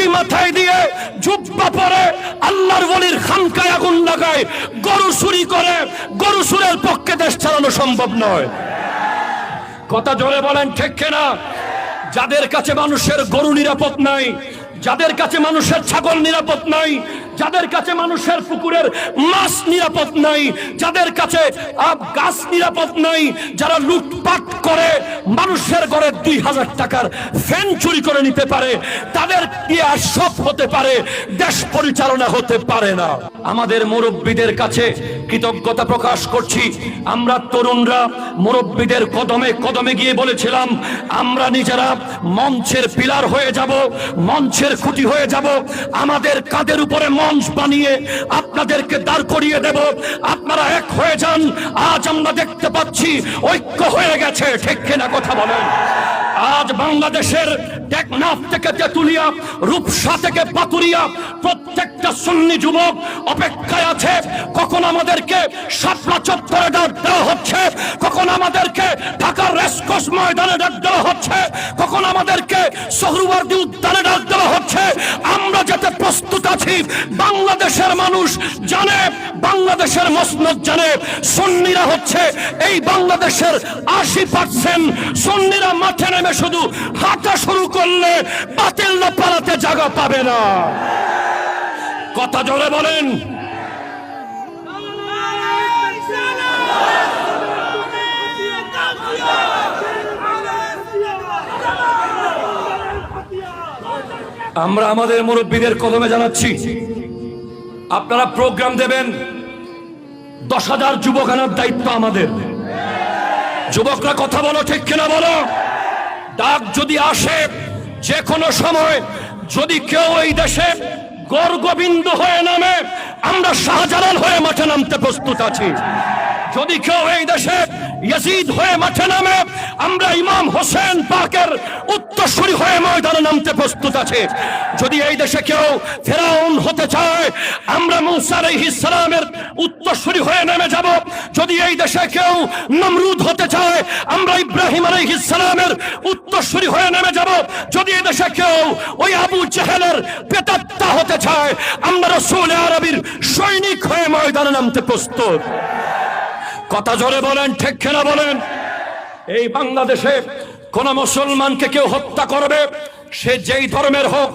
টুপি মাথায় দিয়ে জুব্বা পরে আল্লাহর ওলির খানকায় আগুন লাগায়, গরু চুরি করে, গরু চুরের পক্ষে দেশ চালানো সম্ভব নয়। কথা জোরে বলেন ঠিক কিনা? যাদের কাছে মানুষের গরু নিরাপদ নাই, যাদের কাছে মানুষের ছাগল নিরাপদ নাই, যাদের কাছে মানুষের পুকুরের মাছ নিরাপদ নাই, যাদের কাছে গাছ নিরাপদ নাই, যারা লুটপাট করে মানুষের ঘরে 2000 টাকার ফ্যান চুরি করে নিতে পারে, তাদের কি আর সব হতে পারে? দেশ পরিচালনা হতে পারে না। আমাদের মুরব্বীদের কাছে কৃতজ্ঞতা প্রকাশ করছি। আমরা তরুণরা মুরব্বীদের কদমে কদমে গিয়ে বলেছিলাম, আমরা নিজেরা মঞ্চের পিলার হয়ে যাব, মঞ্চের খুঁটি হয়ে যাব, আমাদের কাঁধের উপরে মঞ্চ বানিয়ে আপনাদেরকে দাঁড় করিয়ে দেব, আপনারা এক হয়ে যান। আজ আমরা দেখতে পাচ্ছি ঐক্য হয়ে গেছে, ঠিক কিনা কথা বলেন? আজ বাংলাদেশের টেকনাফ থেকে তেতুলিয়া, রূপসা থেকে পাতুরিয়া প্রত্যেকটা সুন্নি যুবক অপেক্ষায় আছে, কখন আমাদেরকে শাপলা চত্বরে ডাক দেওয়া হচ্ছে, কখন আমাদেরকে ঢাকার রেসকোর্স ময়দানে ডাক দেওয়া হচ্ছে, কখন আমাদেরকে সোহরাওয়ার্দী উদ্যানে ডাক দেওয়া হচ্ছে। আমরা যেতে প্রস্তুত আছি। বাংলাদেশের মানুষ জানে, বাংলাদেশের মসনদ জানে, সুন্নিরা হচ্ছে এই বাংলাদেশের 80%। সুন্নিরা মাঠে নেমে শুধু হাঁটা শুরু করলে বাতিল না পালাতে জায়গা পাবে না। কথা জোরে বলেন। আমরা আমাদের মুরব্বীদের কদমে জানাচ্ছি, আপনারা প্রোগ্রাম দেবেন, 10,000 যুবক আনার দায়িত্ব আমাদের। যুবকরা কথা বলো, ঠিক কিনা বলো? ডাক যদি আসে যে কোনো সময়, যদি কেউ এই দেশে গর্গবিন্দু হয়ে নামে, আমরা শাহজালাল হয়ে মাঠে নামতে প্রস্তুত আছি। যদি কেউ এই দেশে ইয়াজিদ হয়ে মাঠে নামে, আমরা ইমাম হোসেন পাকের উত্তরসূরি হয়ে ময়দানে নামতে প্রস্তুত আছে। যদি এই দেশে কেউ ফেরাউন হতে চায়, আমরা মূসা আলাইহিস সালামের উত্তরসূরি হয়ে নেমে যাব। যদি এই দেশে কেউ নমরুদ হতে চায়, আমরা ইব্রাহিম আলাইহিস সালামের উত্তরসূরি হয়ে নেমে যাব। যদি এই দেশে কেউ ওই আবু জেহেলের প্রেতাত্মা হতে চায়, আমরা রাসূল আরবীর সৈনিক হয়ে ময়দানে নামতে প্রস্তুত। কথা জোরে বলেন, ঠিক কিনা বলেন? এই বাংলাদেশে কোন মুসলমানকে কেউ হত্যা করবে, সে যেই ধর্মের হোক,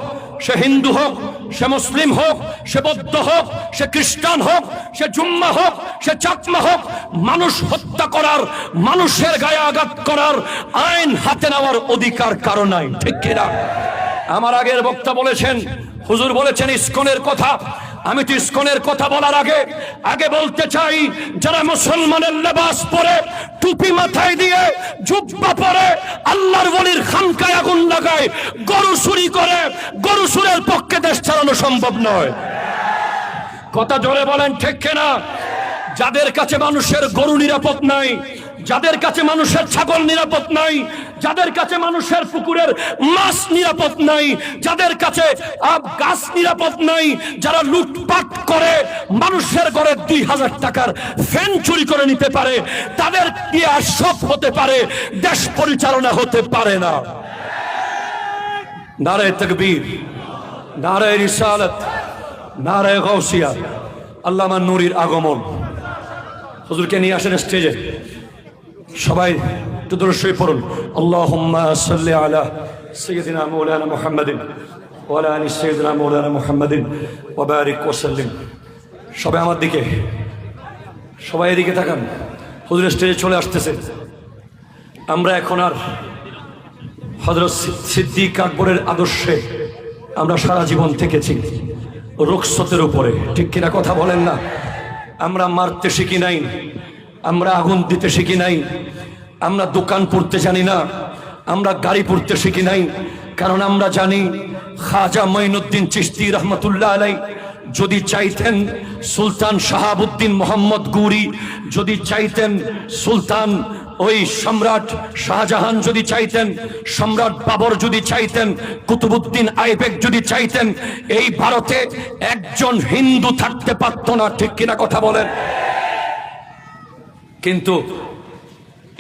সে হিন্দু হোক, সে মুসলিম হোক, সে বৌদ্ধ হোক, সে খ্রিস্টান হোক, সে জুম্মা হোক, সে চাকমা হোক, মানুষ হত্যা করার, মানুষের গায়ে আঘাত করার আইন হাতে নেওয়ার অধিকার কারো নাই, ঠিক কিনা? আমার আগের বক্তা বলেছেন, হুজুর বলেছেন ইসকনের কথা। আমি তো ইসকনের কথা বলার আগে বলতে চাই, যারা মুসলমানের লেবাস পরে, টুপি মাথায় দিয়ে জুব্বা পরে আল্লাহর ওলির খানকায় আগুন লাগায়, গরু চুরি করে, গরু চুরের পক্ষে দেশ চালানো সম্ভব নয়। কথা জোরে বলেন, ঠিক কিনা? যাদের কাছে মানুষের গরু নিরাপদ নাই, যাদের কাছে মানুষের ছাগল নিরাপদ নাই, যাদের কাছে মানুষের পুকুরের মাছ নিরাপদ নাই, যাদের কাছে গাছ নিরাপদ নাই, যারা লুটপাট করে মানুষের ঘরে 2000 টাকার ফ্যান চুরি করে নিতে পারে, তাদের কি আর সব হতে পারে? দেশ পরিচালনা হতে পারে না। নারে তাকবীর, নারে রিসালাত, নারে গাউসিয়া। আল্লামা নূরীর আগমন। হুজুরকে নিয়ে আসেন স্টেজে। সবাই একটু দরুদ শরীফ পড়ুন। আল্লাহুম্মা সাল্লি আলা সাইয়্যিদিনা মাওলানা মুহাম্মাদিন ওয়া আলা আলি সাইয়্যিদিনা মাওলানা মুহাম্মাদিন ওয়া বারিক ওয়া সাল্লিম। সবাই আমার দিকে, সবাই এদিকে তাকান। হুজুর স্টেজে চলে আসতেছে। আমরা এখন আর হযরত সিদ্দিক আকবরের আদর্শে আমরা সারা জীবন থেকেছি, রুখসতের উপরে, ঠিক কিনা কথা বলেন না? আমরা মারতে শিখি নাই, আমরা আগুন দিতে শিখি নাই, আমরা দোকান পড়তে জানি না, আমরা গাড়ি পড়তে শিখি নাই। কারণ আমরা জানি খাজা মঈনুদ্দিন চিশতি রহমতুল্লাহ আলাই যদি চাইতেন, সুলতান শাহাবুদ্দিন মোহাম্মদ গৌরি যদি চাইতেন, সুলতান ওই সম্রাট শাহজাহান যদি চাইতেন, সম্রাট বাবর যদি চাইতেন, কুতুবউদ্দিন আইবেক যদি চাইতেন, এই ভারতে একজন হিন্দু থাকতে পারত না, ঠিক কিনা কথা বলেন? কিন্তু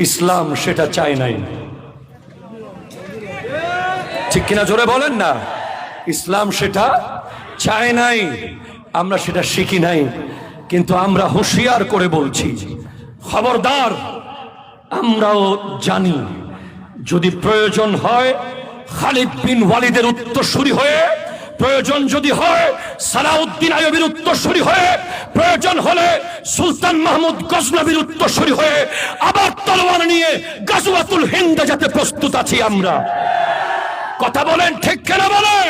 ইসলাম সেটা চায় নাই, ঠিক কিনা জোরে বলেন না? ইসলাম সেটা চায় নাই, আমরা সেটা শিখি নাই। কিন্তু আমরা হুঁশিয়ার করে বলছি, খবরদার, আমরাও জানি যদি প্রয়োজন হয় খালিদ বিন ওয়ালিদের উত্তরসূরি হয়ে, প্রয়োজন যদি হয় সালাউদ্দিন আইয়ুবীর উত্তরসূরি হয়ে, প্রয়োজন হলে সুলতান মাহমুদ গজনবীর উত্তরসূরি হয়ে আবার তলোয়ার নিয়ে গাজওয়াতুল হিন্দে যেতে প্রস্তুত আছি আমরা। কথা বলেন ঠিক কিনা বলেন?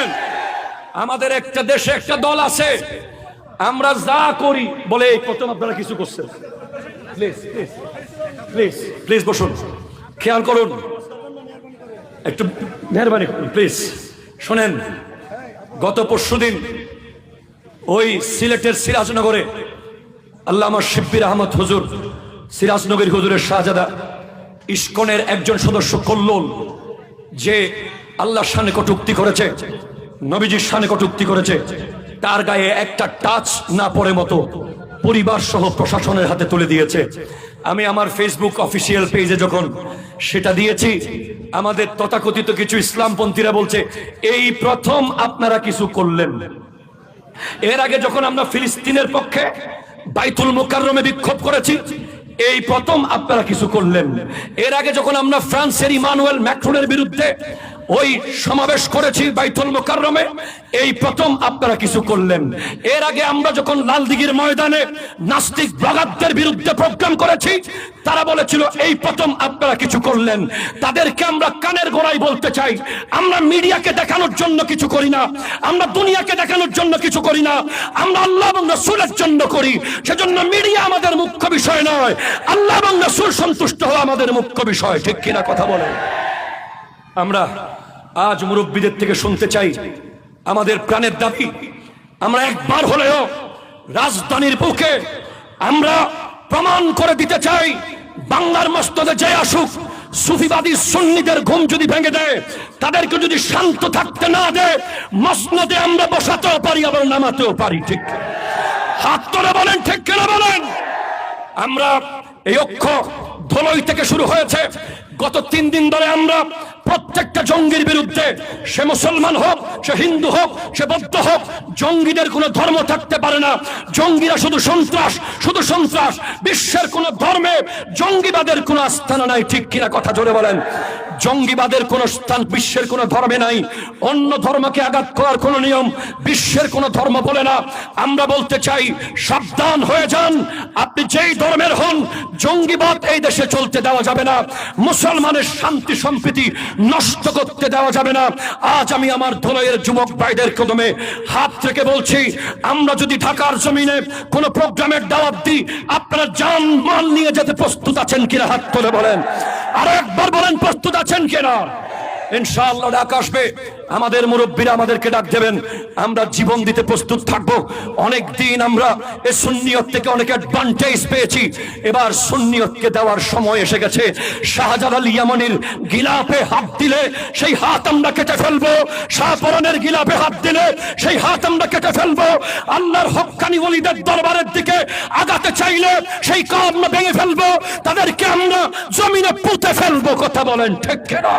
আমাদের একটা দেশে একটা দল আছে, আমরা যা করি বলে এই প্রথম আপনারা কিছু করছেন, প্লিজ প্লিজ প্লিজ প্লিজ বসুন, খেয়াল করুন, একটু মেহরবানি করুন প্লিজ শোনেন। গত পরশুদিন ওই সিলেটের সিরাজনগরে আল্লামা শিব্বির আহমদ হুজুর, সিরাজনগর হুজুরের শাহজাদা, ইস্কনের একজন সদস্য কল্লোল, যে আল্লাহর শানে কটূক্তি করেছে, নবীজির শানে কটূক্তি করেছে, তার গায়ে একটা টাচ না পড়ে মতো পরিবার সহ প্রশাসনের হাতে তুলে দিয়েছে। আমি আমার ফেসবুক অফিসিয়াল পেজে যখন সেটা দিয়েছি, আমাদের তথাকথিত কিছু ইসলামপন্থীরা বলছে এই প্রথম আপনারা কিছু করলেন। এর আগে যখন আমরা ফিলিস্তিনের পক্ষে বাইতুল মুকাররমে বিক্ষোভ করেছি, এই প্রথম আপনারা কিছু করলেন। এর আগে যখন আমরা ফ্রান্সের ইমানুয়েল ম্যাক্রনের বিরুদ্ধে ওই সমাবেশ করেছি বাইতুল মুকাররমে, এই প্রথম আপনারা কিছু করলেন। এর আগে আমরা যখন লালদিঘির ময়দানে নাস্তিক ব্লগারদের বিরুদ্ধে প্রোগ্রাম করেছি, তারা বলেছিল এই প্রথম আপনারা কিছু করলেন। তাদেরকে আমরা কানের গোড়ায় বলতে চাই, আমরা মিডিয়াকে দেখানোর জন্য কিছু করি না, আমরা দুনিয়াকে দেখানোর জন্য কিছু করি না, আমরা আল্লাহ এবং রাসূলের জন্য করি। সেজন্য মিডিয়া আমাদের মুখ্য বিষয় নয়, আল্লাহ এবং রাসূল সন্তুষ্ট হওয়া আমাদের মুখ্য বিষয়। ঠিক কিনা কথা বলেন? আমরা আজ মুরব্বীদের থেকে শুনতে চাই, আমাদের প্রাণের দাবি, আমরা একবার হলেও রাজধানীর বুকে আমরা প্রমাণ করে দিতে চাই, বাংলার মসনদে যে আসুক, সুফিবাদী সুন্নিদের ঘুম যদি ভেঙে দেয়, তাদেরকে যদি শান্ত থাকতে না দেয়, মসনদে আমরা বসাতেও পারি, আবার নামাতেও পারি। ঠিক হাত তুলে বলেন ঠিক কিনা বলেন? আমরা এই ঐক্য ধলই থেকে শুরু হয়েছে। গত 3 দিন ধরে আমরা প্রত্যেকটা জঙ্গির বিরুদ্ধে, সে মুসলমান হোক, সে হিন্দু হোক, সে বৌদ্ধ হোক, জঙ্গিদের কোনো ধর্ম থাকতে পারে না। জঙ্গিরা শুধু সন্ত্রাস, শুধু সন্ত্রাস। বিশ্বের কোনো ধর্মে জঙ্গিবাদের কোনো আস্থানা নাই। ঠিক কিনা কথা জোরে বলেন? জঙ্গিবাদের কোন স্থান বিশ্বের কোন ধর্মে নাই। অন্য ধর্মকে আঘাত করার কোন নিয়ম বিশ্বের কোন ধর্ম বলে না। আমরা বলতে চাই, সাবধান হয়ে যান, আপনি যেই ধর্মের হন, জঙ্গিবাদ এই দেশে চলতে দেওয়া যাবে না। মুসলমানের শান্তি সম্প্রীতি নষ্ট করতে দেওয়া যাবে না। আজ আমি আমার ধলয়ের যুবক ভাইদের কদমে হাত রেখে বলছি, আমরা যদি ঢাকার জমিনে কোন প্রোগ্রামের দাওয়াত দিই, আপনারা জান মাল নিয়ে যেতে প্রস্তুত আছেন কিনা? হাত তুলে বলেন, আরো একবার বলেন, প্রস্তুত আছেন কিনা? ইনশাআল্লাহ ডাক আসবে, আমাদের মুরব্বীরা আমাদেরকে ডাক দেবেন, আমরা জীবন দিতে প্রস্তুত থাকবো। অনেক দিন আমরা এই সুন্নিয়ত থেকে অনেক অ্যাডভান্টেজ পেয়েছি, এবার সুন্নিয়তকে দেওয়ার সময় এসে গেছে। শাহজালাল ইয়ামানির গিলাফে হাত দিলে সেই হাত আমরা কেটে ফেলবো, শাহপরানের গিলাফে হাত দিলে সেই হাত আমরা কেটে ফেলবো। আল্লাহর হক্কানি ওলিদের দরবারের দিকে আগাতে চাইলে সেই কাজ আমরা ভেঙে ফেলবো, তাদেরকে আমরা জমিনে পুঁতে ফেলবো। কথা বলেন ঠিক কিনা?